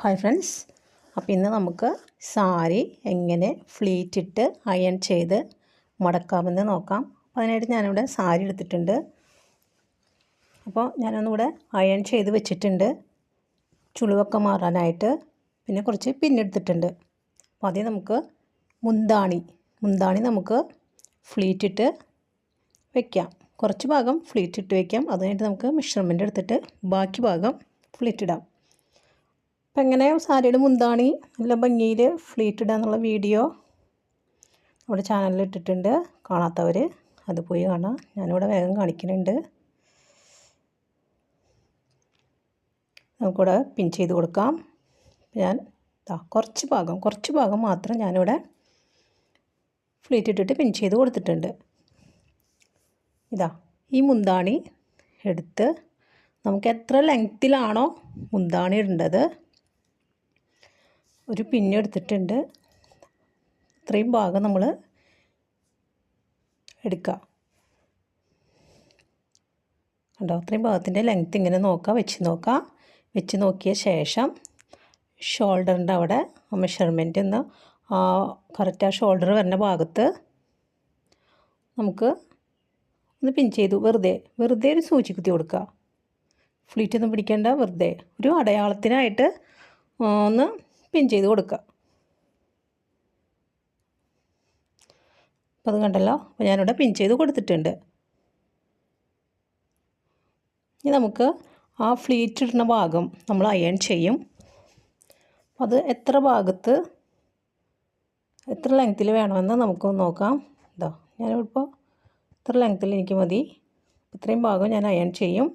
Hi friends, അപ്പോൾ ഇന്ന് നമുക്ക് സാരി എങ്ങനെ ഫ്ലീറ്റ് ഇട്ട് അയൺ ചെയ്ത് മടക്കാമെന്ന് നോക്കാം. അതിനായിട്ട് ഞാനിവിടെ സാരി എടുത്തിട്ടുണ്ട്. അപ്പോൾ ഞാനൊന്നിവിടെ അയൺ ചെയ്ത് വെച്ചിട്ടുണ്ട് ചുളിവൊക്കെ മാറാനായിട്ട്. പിന്നെ കുറച്ച് പിന്നെടുത്തിട്ടുണ്ട്. അപ്പോൾ ആദ്യം നമുക്ക് മുന്താണി നമുക്ക് ഫ്ലീറ്റ് ഇട്ട് വയ്ക്കാം. കുറച്ച് ഭാഗം ഫ്ലീറ്റ് ഇട്ട് വയ്ക്കാം. അത് കഴിഞ്ഞിട്ട് നമുക്ക് മെഷർമെൻറ്റ് എടുത്തിട്ട് ബാക്കി ഭാഗം ഫ്ലീറ്റ് ഇടാം. അപ്പം എങ്ങനെ സാരിയുടെ മുന്താണി നല്ല ഭംഗിയിൽ ഫ്ലീറ്റ് ഇടുക എന്നുള്ള വീഡിയോ നമ്മുടെ ചാനലിൽ ഇട്ടിട്ടുണ്ട്. കാണാത്തവർ അത് പോയി കാണാം. ഞാനിവിടെ വേഗം കാണിക്കുന്നുണ്ട്. നമുക്കിവിടെ പിൻ ചെയ്ത് കൊടുക്കാം. ഞാൻ കുറച്ച് ഭാഗം മാത്രം ഞാനിവിടെ ഫ്ലീറ്റ് ഇട്ടിട്ട് പിൻ ചെയ്ത് കൊടുത്തിട്ടുണ്ട്. ഈ മുന്താണി എടുത്ത് നമുക്ക് എത്ര ലെങ്ത്തിലാണോ മുന്താണി ഇടേണ്ടത് ഒരു പിന്നെടുത്തിട്ടുണ്ട്. ഇത്രയും ഭാഗം നമ്മൾ എടുക്കുക. കണ്ടോ, അത്രയും ഭാഗത്തിൻ്റെ ലെങ്ത്ത് ഇങ്ങനെ വെച്ച് നോക്കിയ ശേഷം ഷോൾഡറിൻ്റെ അവിടെ മെഷർമെൻറ്റ് ഒന്ന് കറക്റ്റ് ആ ഷോൾഡർ വരുന്ന ഭാഗത്ത് നമുക്ക് ഒന്ന് പിൻ ചെയ്തു വെറുതെ ഒരു സൂചി കുത്തി കൊടുക്കുക. ഫ്ലീറ്റ് ഒന്നും പിടിക്കേണ്ട, വെറുതെ ഒരു അടയാളത്തിനായിട്ട് ഒന്ന് പിൻ ചെയ്ത് കൊടുക്കുക. അപ്പോൾ അത് കണ്ടല്ലോ. അപ്പോൾ ഞാനിവിടെ പിൻ ചെയ്ത് കൊടുത്തിട്ടുണ്ട്. ഇനി നമുക്ക് ആ ഫ്ലീറ്റ് ഇടുന്ന ഭാഗം നമ്മൾ അയൺ ചെയ്യും. അത് എത്ര ലെങ്ത്തിൽ വേണമെന്ന് നമുക്ക് നോക്കാം. ഞാനിപ്പോൾ ഇത്ര ലെങ്ത്തിൽ എനിക്ക് മതി. ഇത്രയും ഭാഗം ഞാൻ അയൺ ചെയ്യും.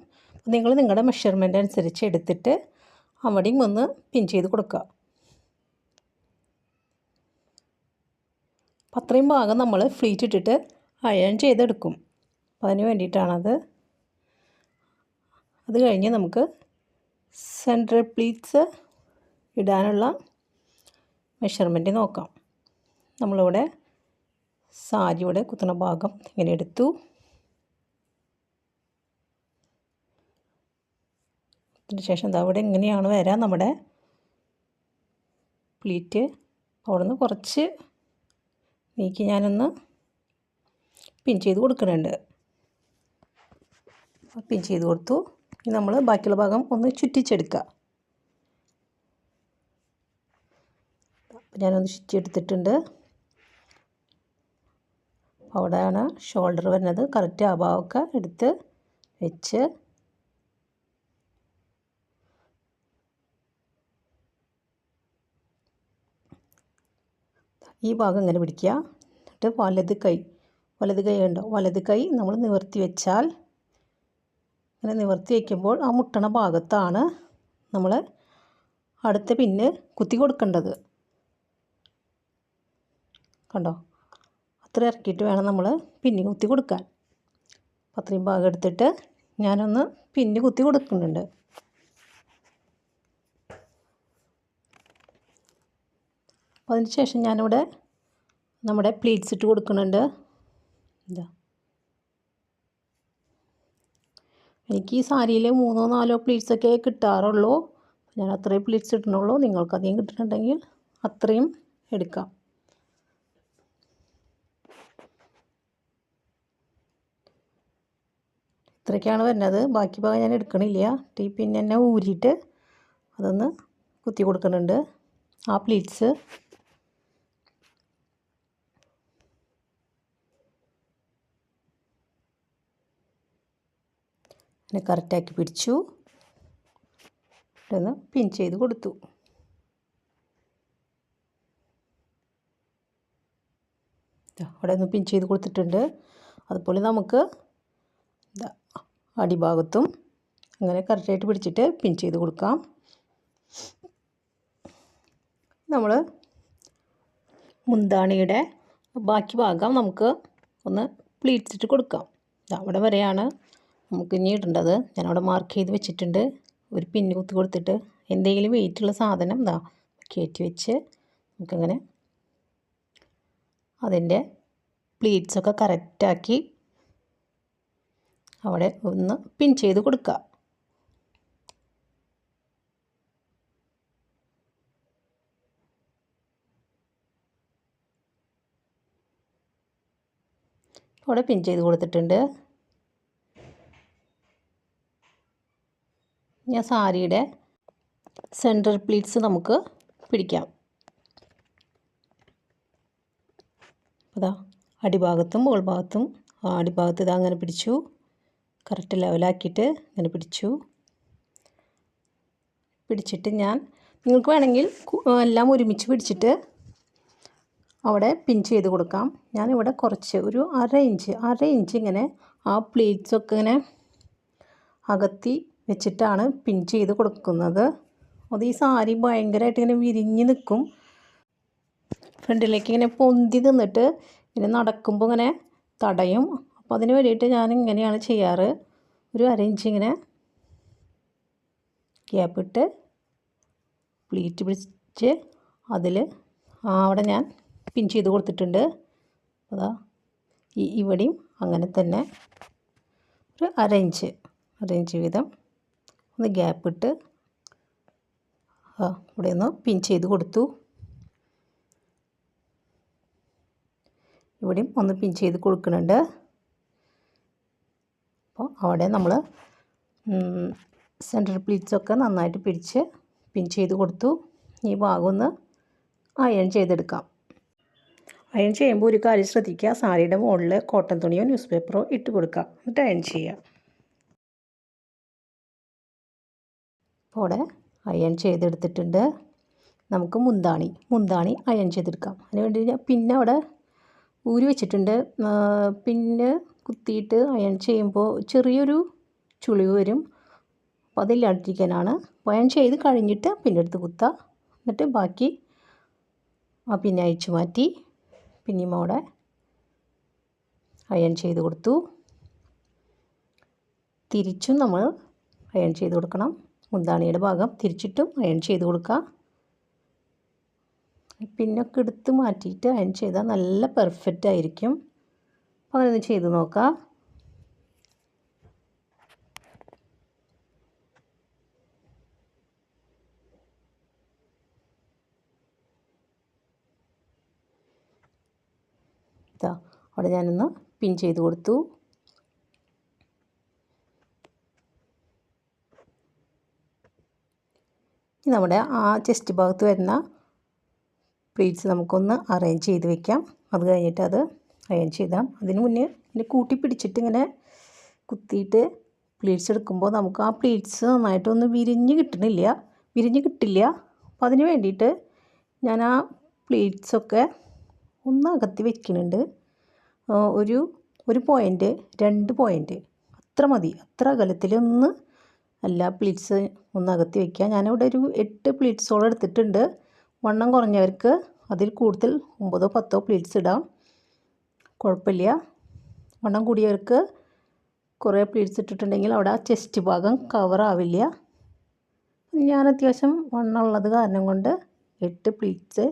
നിങ്ങൾ നിങ്ങളുടെ മെഷർമെൻ്റ് അനുസരിച്ച് എടുത്തിട്ട് അവിടെയും ഒന്ന് പിൻ ചെയ്ത് കൊടുക്കുക. അപ്പം അത്രയും ഭാഗം നമ്മൾ ഫ്ലീറ്റ് ഇട്ടിട്ട് അയൺ ചെയ്തെടുക്കും. അപ്പം അതിന് വേണ്ടിയിട്ടാണത്. അത് കഴിഞ്ഞ് നമുക്ക് സെൻട്രൽ പ്ലീറ്റ്സ് ഇടാനുള്ള മെഷർമെൻറ്റ് നോക്കാം. നമ്മളിവിടെ സാരിയുടെ കുത്തുന്ന ഭാഗം ഇങ്ങനെ എടുത്തു. അതിന് ശേഷം അവിടെ ഇങ്ങനെയാണ് വരാൻ നമ്മുടെ പ്ലീറ്റ്. അവിടെ നിന്ന് കുറച്ച് നീക്കി ഞാനൊന്ന് പിൻ ചെയ്ത് കൊടുക്കുന്നുണ്ട്. പിൻ ചെയ്ത് കൊടുത്തു. ഇനി നമ്മൾ ബാക്കിയുള്ള ഭാഗം ഒന്ന് ചുറ്റിച്ചെടുക്കുക. ഞാനൊന്ന് ചുറ്റിയെടുത്തിട്ടുണ്ട്. അവിടെയാണ് ഷോൾഡർ വരുന്നത്. കറക്റ്റ് ആ ഭാഗമൊക്കെ എടുത്ത് വെച്ച് ഈ ഭാഗം ഇങ്ങനെ പിടിക്കുക. എന്നിട്ട് വലത് കൈ ഉണ്ടോ, വലത് കൈ നമ്മൾ നിവർത്തി വെച്ചാൽ, ഇങ്ങനെ നിവർത്തി വയ്ക്കുമ്പോൾ ആ മുട്ടണ ഭാഗത്താണ് നമ്മൾ അടുത്ത പിന്ന് കുത്തി കൊടുക്കേണ്ടത്. കണ്ടോ, അത്ര ഇറക്കിയിട്ട് വേണം നമ്മൾ പിന്ന് കുത്തി കൊടുക്കാൻ. അത്രയും ഭാഗം എടുത്തിട്ട് ഞാനൊന്ന് പിന്ന് കുത്തി കൊടുക്കുന്നുണ്ട്. അതിന് ശേഷം ഞാനിവിടെ നമ്മുടെ പ്ലീറ്റ്സ് ഇട്ട് കൊടുക്കുന്നുണ്ട്. എനിക്ക് ഈ സാരിയിൽ 3-4 പ്ലീറ്റ്സൊക്കെ കിട്ടാറുള്ളൂ. ഞാൻ അത്രയും പ്ലീറ്റ്സ് ഇടണുള്ളൂ. നിങ്ങൾക്ക് അധികം കിട്ടുന്നുണ്ടെങ്കിൽ അത്രയും എടുക്കാം. ഇത്രയൊക്കെയാണ് വരുന്നത്. ബാക്കി ഭാഗം ഞാൻ എടുക്കണില്ല. പിന്നെ തന്നെ ഊരിയിട്ട് അതൊന്ന് കുത്തി കൊടുക്കുന്നുണ്ട് ആ പ്ലീറ്റ്സ്. അതിനെ കറക്റ്റാക്കി പിടിച്ചു. ഒന്ന് പിൻ ചെയ്ത് കൊടുത്തു. അവിടെ ഒന്ന് പിൻ ചെയ്ത് കൊടുത്തിട്ടുണ്ട്. അതുപോലെ നമുക്ക് അടിഭാഗത്തും അങ്ങനെ കറക്റ്റായിട്ട് പിടിച്ചിട്ട് പിൻ ചെയ്ത് കൊടുക്കാം. നമ്മൾ മുന്താണിയുടെ ബാക്കി ഭാഗം നമുക്ക് ഒന്ന് പ്ലീറ്റ്സ് ഇട്ട് കൊടുക്കാം. അവിടെ വരെയാണ് നമുക്ക് ഇനി ഇടേണ്ടത്. ഞാനവിടെ മാർക്ക് ചെയ്ത് വെച്ചിട്ടുണ്ട്. ഒരു പിന്ന് കുത്തി കൊടുത്തിട്ട് എന്തെങ്കിലും വെയിറ്റുള്ള സാധനം കയറ്റി വെച്ച് നമുക്കങ്ങനെ അതിൻ്റെ പ്ലീറ്റ്സൊക്കെ കറക്റ്റാക്കി അവിടെ ഒന്ന് പിൻ ചെയ്ത് കൊടുക്കുക. അവിടെ പിൻ ചെയ്ത് കൊടുത്തിട്ടുണ്ട്. ഞാൻ സാരിയുടെ സെൻറ്റർ പ്ലീറ്റ്സ് നമുക്ക് പിടിക്കാം. അതാ അടിഭാഗത്തും മുകൾ ഭാഗത്തും അടിഭാഗത്ത് ഇതാ അങ്ങനെ പിടിച്ചു. കറക്റ്റ് ലെവലാക്കിയിട്ട് ഇങ്ങനെ പിടിച്ചിട്ട് നിങ്ങൾക്ക് വേണമെങ്കിൽ എല്ലാം ഒരുമിച്ച് പിടിച്ചിട്ട് അവിടെ പിൻ ചെയ്ത് കൊടുക്കാം. ഞാനിവിടെ കുറച്ച് ഒരു അര ഇഞ്ച് ഇങ്ങനെ ആ പ്ലീറ്റ്സൊക്കെ ഇങ്ങനെ അകത്തി വെച്ചിട്ടാണ് പിൻ ചെയ്ത് കൊടുക്കുന്നത്. അത് ഈ സാരി ഭയങ്കരമായിട്ട് ഇങ്ങനെ വിരിഞ്ഞ് നിൽക്കും. ഫ്രണ്ടിലേക്ക് ഇങ്ങനെ പൊന്തി നിന്നിട്ട് ഇങ്ങനെ നടക്കുമ്പോൾ ഇങ്ങനെ തടയും. അപ്പോൾ അതിന് വേണ്ടിയിട്ട് ഞാൻ ഇങ്ങനെയാണ് ചെയ്യാറ്. ഒരു അര ഇഞ്ച് ഇങ്ങനെ ഗ്യാപ്പിട്ട് പ്ലീറ്റ് പിടിച്ച് അതിൽ അവിടെ ഞാൻ പിൻ ചെയ്ത് കൊടുത്തിട്ടുണ്ട്. അതാ ഇവിടെയും അങ്ങനെ തന്നെ ഒരു അര ഇഞ്ച് വീതം ഒന്ന് ഗ്യാപ്പിട്ട് ഇവിടെ ഒന്ന് പിൻ ചെയ്ത് കൊടുത്തു. ഇവിടെയും ഒന്ന് പിൻ ചെയ്ത് കൊടുക്കുന്നുണ്ട്. അപ്പോൾ അവിടെ നമ്മൾ സെൻറ്റർ പ്ലീറ്റ്സൊക്കെ നന്നായിട്ട് പിടിച്ച് പിൻ ചെയ്ത് കൊടുത്തു. ഈ ഭാഗം ഒന്ന് അയൺ ചെയ്തെടുക്കാം. അയൺ ചെയ്യുമ്പോൾ ഒരു കാര്യം ശ്രദ്ധിക്കുക, സാരിയുടെ മുകളിൽ കോട്ടൺ തുണിയോ ന്യൂസ് പേപ്പറോ ഇട്ട് കൊടുക്കുക, എന്നിട്ട് അയൺ ചെയ്യുക. അപ്പോൾ അവിടെ അയൺ ചെയ്തെടുത്തിട്ടുണ്ട്. നമുക്ക് മുന്താണി അയൺ ചെയ്തെടുക്കാം. അതിന് വേണ്ടി ഞാൻ പിന്നെ അവിടെ ഊരി വെച്ചിട്ടുണ്ട്. പിന്നെ കുത്തിയിട്ട് അയൺ ചെയ്യുമ്പോൾ ചെറിയൊരു ചുളിവ് വരും. അപ്പോൾ അതില്ലാണ്ടിരിക്കാനാണ്. അയൺ ചെയ്ത് കഴിഞ്ഞിട്ട് പിന്നെ എടുത്ത് കുത്തുക. എന്നിട്ട് ബാക്കി പിന്നെ അയച്ചു മാറ്റി പിന്നെയും അവിടെ അയൺ ചെയ്ത് കൊടുത്തു. തിരിച്ചും നമ്മൾ അയൺ ചെയ്ത് കൊടുക്കണം. മുന്താണിയുടെ ഭാഗം തിരിച്ചിട്ടും അയൺ ചെയ്ത് കൊടുക്കുക. പിന്നൊക്കെ എടുത്ത് മാറ്റിയിട്ട് അയൺ ചെയ്താൽ നല്ല പെർഫെക്റ്റ് ആയിരിക്കും. അപ്പോൾ അങ്ങനെ ചെയ്ത് നോക്കാം. അവിടെ ഞാനൊന്ന് പിൻ ചെയ്ത് കൊടുത്തു. നമ്മുടെ ആ ചെസ്റ്റ് ഭാഗത്ത് വരുന്ന പ്ലീറ്റ്സ് നമുക്കൊന്ന് അറേഞ്ച് ചെയ്ത് വെക്കാം. അത് കഴിഞ്ഞിട്ട് അത് അയൺ ചെയ്താൽ അതിന് മുന്നേ ഇങ്ങനെ കൂട്ടി പിടിച്ചിട്ട് ഇങ്ങനെ കുത്തിയിട്ട് പ്ലീറ്റ്സ് എടുക്കുമ്പോൾ നമുക്ക് ആ പ്ലീറ്റ്സ് നന്നായിട്ടൊന്ന് വിരിഞ്ഞ് കിട്ടില്ല. അപ്പോൾ അതിന് വേണ്ടിയിട്ട് ഞാൻ ആ പ്ലീറ്റ്സൊക്കെ ഒന്ന് അകത്തി വെക്കുന്നുണ്ട്. ഒരു പോയിൻ്റ് 2 പോയിൻ്റ് അത്ര മതി. അത്ര അകലത്തിലൊന്ന് എല്ലാ പ്ലീറ്റ്സ് ഒന്ന് അകത്തി വയ്ക്കുക. ഞാനിവിടെ ഒരു 8 പ്ലീറ്റ്സോളം എടുത്തിട്ടുണ്ട്. വണ്ണം കുറഞ്ഞവർക്ക് അതിൽ കൂടുതൽ 9 or 10 പ്ലീറ്റ്സ് ഇടാം, കുഴപ്പമില്ല. വണ്ണം കൂടിയവർക്ക് കുറേ പ്ലീറ്റ്സ് ഇട്ടിട്ടുണ്ടെങ്കിൽ അവിടെ ആ ചെസ്റ്റ് ഭാഗം കവർ ആവില്ല. ഞാൻ അത്യാവശ്യം വണ്ണമുള്ളത് കാരണം കൊണ്ട് 8 പ്ലീറ്റ്സ്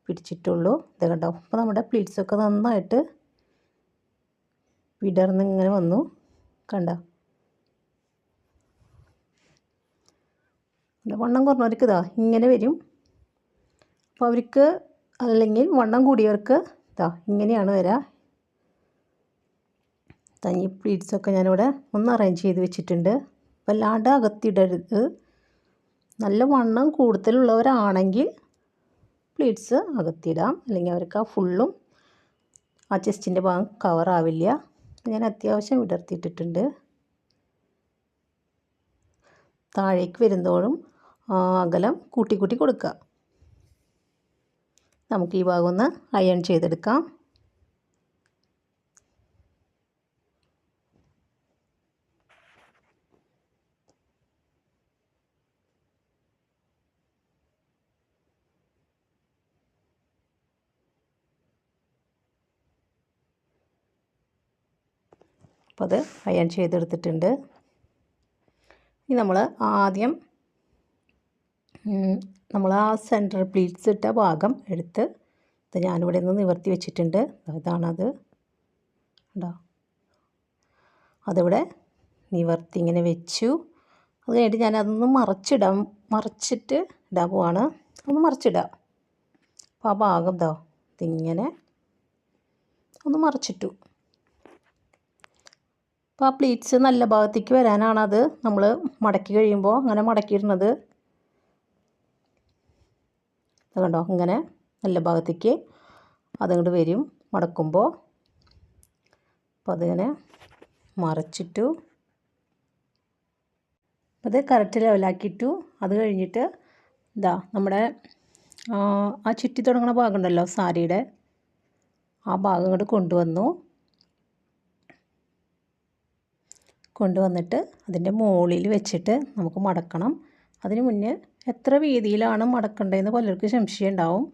പിടിച്ചിട്ടുള്ളൂ. ഇത് കണ്ടോ. അപ്പോൾ നമ്മുടെ പ്ലീറ്റ്സൊക്കെ നന്നായിട്ട് വിടർന്ന് ഇങ്ങനെ വന്നു, കണ്ട. വണ്ണം കുറഞ്ഞവർക്ക് ഇതാ ഇങ്ങനെ വരും. അപ്പോൾ അവർക്ക് അല്ലെങ്കിൽ വണ്ണം കൂടിയവർക്ക് ഇതാ ഇങ്ങനെയാണ് വരിക. ഈ പ്ലീറ്റ്സൊക്കെ ഞാനിവിടെ ഒന്ന് അറേഞ്ച് ചെയ്ത് വെച്ചിട്ടുണ്ട്. വല്ലാണ്ട് അകത്തിടരുത്. നല്ല വണ്ണം കൂടുതലുള്ളവരാണെങ്കിൽ പ്ലീറ്റ്സ് അകത്തിടാം, അല്ലെങ്കിൽ അവർക്ക് ആ ഫുള്ളും ആ ചെസ്റ്റിൻ്റെ ഭാഗം കവറാവില്ല. ഞാൻ അത്യാവശ്യം വിടർത്തിയിട്ടിട്ടുണ്ട്. താഴേക്ക് വരുന്നതോടും അകലം കൂട്ടി കൊടുക്കുക. നമുക്ക് ഈ ഭാഗം ഒന്ന് അയൺ ചെയ്തെടുക്കാം. അപ്പോൾ അത് അയൺ ചെയ്തെടുത്തിട്ടുണ്ട്. ഇനി നമ്മൾ ആദ്യം നമ്മൾ ആ സെൻറ്റർ പ്ലീറ്റ്സ് ഇട്ട ഭാഗം എടുത്ത് ഞാനിവിടെ നിന്ന് നിവർത്തി വെച്ചിട്ടുണ്ട്. ഇതാണത്, ഉണ്ടോ. അതിവിടെ നിവർത്തി ഇങ്ങനെ വെച്ചു. അത് കഴിഞ്ഞിട്ട് ഞാനതൊന്ന് മറിച്ചിട്ട് ഇടാൻ പോവാണ്. ഒന്ന് മറിച്ചിടാം. അപ്പോൾ ആ ഭാഗം ഇതിങ്ങനെ ഒന്ന് മറിച്ചിട്ടു. അപ്പോൾ ആ പ്ലീറ്റ്സ് നല്ല ഭാഗത്തേക്ക് വരാനാണത് നമ്മൾ മടക്കി കഴിയുമ്പോൾ അങ്ങനെ മടക്കിയിടുന്നത്. കണ്ടോ, ഇങ്ങനെ നല്ല ഭാഗത്തേക്ക് അതങ്ങോട്ട് വരും മടക്കുമ്പോൾ. അപ്പോൾ അതിങ്ങനെ മറച്ചിട്ടു, അത് കറക്റ്റ് ലെവലാക്കിയിട്ടു. അത് കഴിഞ്ഞിട്ട് ഇതാ നമ്മുടെ ആ ചുറ്റി തുടങ്ങുന്ന ഭാഗം ഉണ്ടല്ലോ സാരിയുടെ, ആ ഭാഗം ഇങ്ങോട്ട് കൊണ്ടുവന്നിട്ട് അതിൻ്റെ മുകളിൽ വെച്ചിട്ട് നമുക്ക് മടക്കണം. അതിന് മുന്നേ എത്ര വീതിയിലാണ് മടക്കേണ്ടതെന്ന് പലർക്കും സംശയം ഉണ്ടാവും.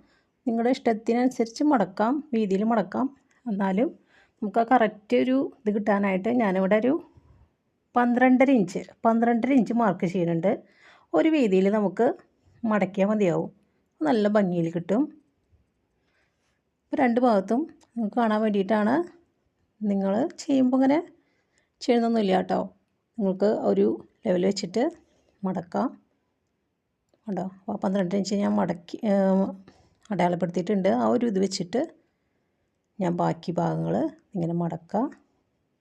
നിങ്ങളുടെ ഇഷ്ടത്തിനനുസരിച്ച് മടക്കാം, വീതിയിൽ മടക്കാം. എന്നാലും നമുക്ക് ആ കറക്റ്റ് ഒരു ഇത് കിട്ടാനായിട്ട് ഞാനിവിടെ ഒരു 12 ഇഞ്ച് മാർക്ക് ചെയ്യുന്നുണ്ട്. ഒരു വീതിയിൽ നമുക്ക് മടക്കിയാൽ മതിയാവും, നല്ല ഭംഗിയിൽ കിട്ടും. രണ്ട് ഭാഗത്തും നിങ്ങൾക്ക് കാണാൻ വേണ്ടിയിട്ടാണ്. നിങ്ങൾ ചെയ്യുമ്പോൾ ഇങ്ങനെ ചെയ്യുന്നൊന്നുമില്ല കേട്ടോ. നിങ്ങൾക്ക് ഒരു ലെവൽ വെച്ചിട്ട് മടക്കാം. കേട്ടോ, അപ്പോൾ 12 ഇഞ്ച് ഞാൻ മടക്കി അടയാളപ്പെടുത്തിയിട്ടുണ്ട്. ആ ഒരു ഇത് വെച്ചിട്ട് ഞാൻ ബാക്കി ഭാഗങ്ങൾ ഇങ്ങനെ മടക്കാം.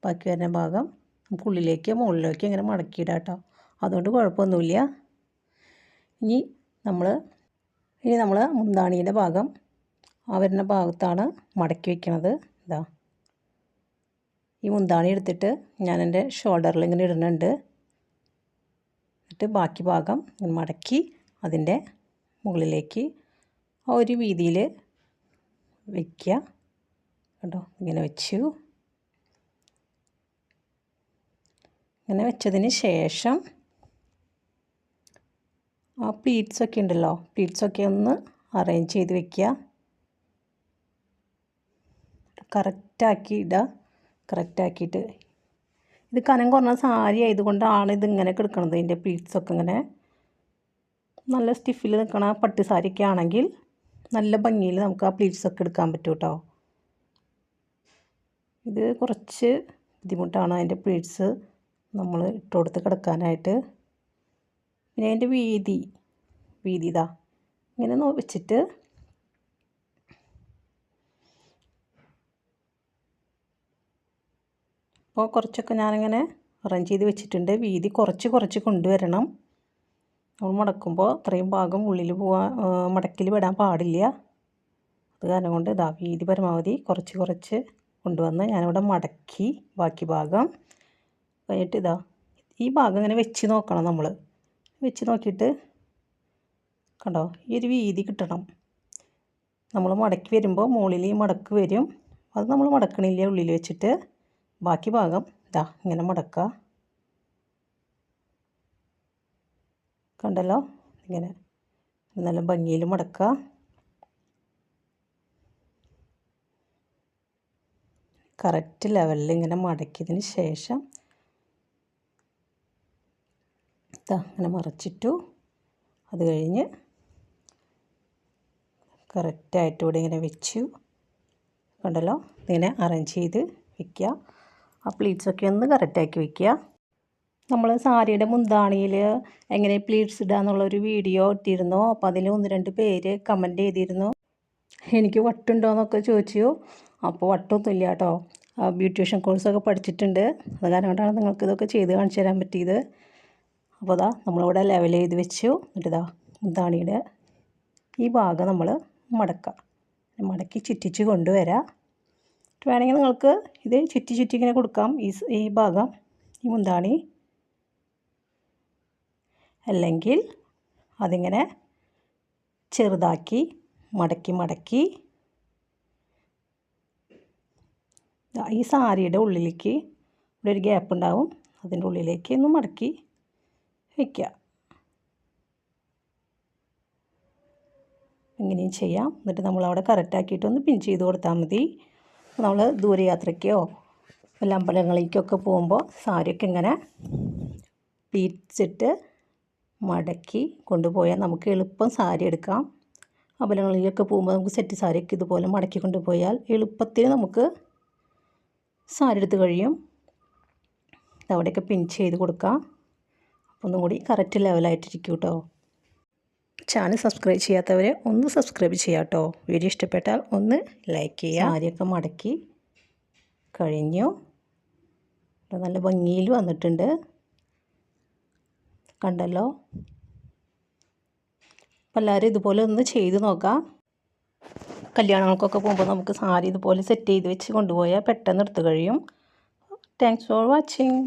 ബാക്കി വരുന്ന ഭാഗം നമുക്ക് ഉള്ളിലേക്ക് മുകളിലേക്ക് ഇങ്ങനെ മടക്കിയിടാം കേട്ടോ. അതുകൊണ്ട് കുഴപ്പമൊന്നുമില്ല. ഇനി നമ്മൾ മുന്താണിയുടെ ഭാഗം ആ വരുന്ന ഭാഗത്താണ് മടക്കി വയ്ക്കണത്. ഇതാ ഈ മുന്താണി എടുത്തിട്ട് ഞാൻ എൻ്റെ ഷോൾഡറിൽ ഇങ്ങനെ ഇടുന്നുണ്ട്. എന്നിട്ട് ബാക്കി ഭാഗം ഇങ്ങനെ മടക്കി അതിൻ്റെ മുകളിലേക്ക് ആ ഒരു വീതിയിൽ വയ്ക്കുക. കേട്ടോ, ഇങ്ങനെ വെച്ചു. ഇങ്ങനെ വെച്ചതിന് ശേഷം ആ പ്ലീറ്റ്സൊക്കെ ഉണ്ടല്ലോ, പ്ലീറ്റ്സൊക്കെ ഒന്ന് അറേഞ്ച് ചെയ്ത് വെക്കുക. കറക്റ്റാക്കി ഇടുക. കറക്റ്റാക്കിയിട്ട് ഇത് കനം കുറഞ്ഞ സാരി ആയതുകൊണ്ടാണ് ഇതിങ്ങനെ കിടക്കുന്നത്. ഇതിൻ്റെ പ്ലീറ്റ്സൊക്കെ ഇങ്ങനെ നല്ല സ്റ്റിഫിൽ നിൽക്കണ പട്ട് സാരിയൊക്കെ ആണെങ്കിൽ നല്ല ഭംഗിയിൽ നമുക്ക് ആ പ്ലീറ്റ്സൊക്കെ എടുക്കാൻ പറ്റും കേട്ടോ. ഇത് കുറച്ച് ബുദ്ധിമുട്ടാണ് അതിൻ്റെ പ്ലീറ്റ്സ് നമ്മൾ ഇട്ട് കൊടുത്ത് കിടക്കാനായിട്ട്. പിന്നെ അതിൻ്റെ വീതി ഇതാ ഇങ്ങനെ വെച്ചിട്ട് അപ്പോൾ കുറച്ചൊക്കെ ഞാനിങ്ങനെ അറേഞ്ച് ചെയ്ത് വെച്ചിട്ടുണ്ട്. വീതി കുറച്ച് കൊണ്ടുവരണം. നമ്മൾ മടക്കുമ്പോൾ അത്രയും ഭാഗം ഉള്ളിൽ മടക്കിൽ വിടാൻ പാടില്ല. അത് കാരണം കൊണ്ട് ഇതാ വീതി പരമാവധി കുറച്ച് കൊണ്ടുവന്ന് ഞാനിവിടെ മടക്കി ബാക്കി ഭാഗം കഴിഞ്ഞിട്ട് ഇതാ ഈ ഭാഗം ഇങ്ങനെ വെച്ച് നോക്കണം. നമ്മൾ വെച്ച് നോക്കിയിട്ട് കണ്ടോ, ഈ ഒരു വീതി കിട്ടണം. നമ്മൾ മടക്കി വരുമ്പോൾ മുകളിൽ ഈ മടക്ക് വരും. അത് നമ്മൾ മടക്കണില്ല, ഉള്ളിൽ വെച്ചിട്ട് ബാക്കി ഭാഗം ഇതാ ഇങ്ങനെ മടക്കുക. കണ്ടല്ലോ, ഇങ്ങനെ നല്ല ഭംഗിയിൽ മടക്കുക. കറക്റ്റ് ലെവലിൽ ഇങ്ങനെ മടക്കിയതിന് ശേഷം ഇതാ ഇങ്ങനെ മറച്ചിട്ടു. അത് കഴിഞ്ഞ് കറക്റ്റായിട്ട് ഇവിടെ ഇങ്ങനെ വെച്ചു. കണ്ടല്ലോ, ഇങ്ങനെ അറേഞ്ച് ചെയ്ത് വയ്ക്കുക. ആ പ്ലീറ്റ്സൊക്കെ ഒന്ന് കറക്റ്റാക്കി വയ്ക്കുക. നമ്മൾ സാരിയുടെ മുന്താണിയിൽ എങ്ങനെ പ്ലീറ്റ്സ് ഇടുക എന്നുള്ളൊരു വീഡിയോ ഇട്ടിരുന്നു. അപ്പോൾ അതിൽ 1-2 പേര് കമൻറ്റ് ചെയ്തിരുന്നു, എനിക്ക് വട്ടുണ്ടോയെന്നൊക്കെ ചോദിച്ചു. അപ്പോൾ വട്ടൊന്നുമില്ല കേട്ടോ. ബ്യൂട്ടീഷ്യൻ കോഴ്സൊക്കെ പഠിച്ചിട്ടുണ്ട്. അത് കാരണം കൊണ്ടാണ് നിങ്ങൾക്ക് ഇതൊക്കെ ചെയ്ത് കാണിച്ചു തരാൻ പറ്റിയത്. അപ്പോൾ ഇതാ നമ്മളിവിടെ ലെവൽ ചെയ്ത് വെച്ചു. എന്നിട്ട് ഇതാ മുന്താണിയുടെ ഈ ഭാഗം നമ്മൾ മടക്കി ചുറ്റിച്ച് കൊണ്ടുവരാം. വേണമെങ്കിൽ നിങ്ങൾക്ക് ഇത് ചുറ്റി ഇങ്ങനെ കൊടുക്കാം. ഈ ഭാഗം ഈ മുന്താണി, അല്ലെങ്കിൽ അതിങ്ങനെ ചെറുതാക്കി മടക്കി ഈ സാരിയുടെ ഉള്ളിലേക്ക് ഇവിടെ ഒരു ഗ്യാപ്പ് ഉണ്ടാവും, അതിൻ്റെ ഉള്ളിലേക്ക് ഒന്ന് മടക്കി വയ്ക്കുക. ഇങ്ങനെയും ചെയ്യാം. എന്നിട്ട് നമ്മളവിടെ കറക്റ്റാക്കിയിട്ടൊന്ന് പിൻ ചെയ്ത് കൊടുത്താൽ മതി. നമ്മൾ ദൂരയാത്രയ്ക്കോ വല്ല അമ്പലങ്ങളിലേക്കൊക്കെ പോകുമ്പോൾ സാരിയൊക്കെ ഇങ്ങനെ പ്ലീറ്റ്സ് ഇട്ട് മടക്കി കൊണ്ടുപോയാൽ നമുക്ക് എളുപ്പം സാരി എടുക്കാം. അമ്പലങ്ങളിലൊക്കെ പോകുമ്പോൾ നമുക്ക് സെറ്റ് സാരിയൊക്കെ ഇതുപോലെ മടക്കി കൊണ്ടുപോയാൽ എളുപ്പത്തിൽ നമുക്ക് സാരി എടുത്ത് കഴിയും. അവിടെയൊക്കെ പിൻ ചെയ്ത് കൊടുക്കാം. ഒന്നും കൂടി കറക്റ്റ് ലെവലായിട്ടിരിക്കും കേട്ടോ. ചാനൽ സബ്സ്ക്രൈബ് ചെയ്യാത്തവർ ഒന്ന് സബ്സ്ക്രൈബ് ചെയ്യാം കേട്ടോ. വീഡിയോ ഇഷ്ടപ്പെട്ടാൽ ഒന്ന് ലൈക്ക് ചെയ്യുക. സാരിയൊക്കെ മടക്കി കഴിഞ്ഞു. നല്ല ഭംഗിയിൽ വന്നിട്ടുണ്ട്, കണ്ടല്ലോ. അപ്പോൾ എല്ലാവരും ഇതുപോലെ ഒന്ന് ചെയ്ത് നോക്കാം. കല്യാണങ്ങൾക്കൊക്കെ പോകുമ്പോൾ നമുക്ക് സാരി ഇതുപോലെ സെറ്റ് ചെയ്ത് വെച്ച് കൊണ്ടുപോയാൽ പെട്ടെന്ന് എടുത്ത് കഴിയും. Thanks for watching.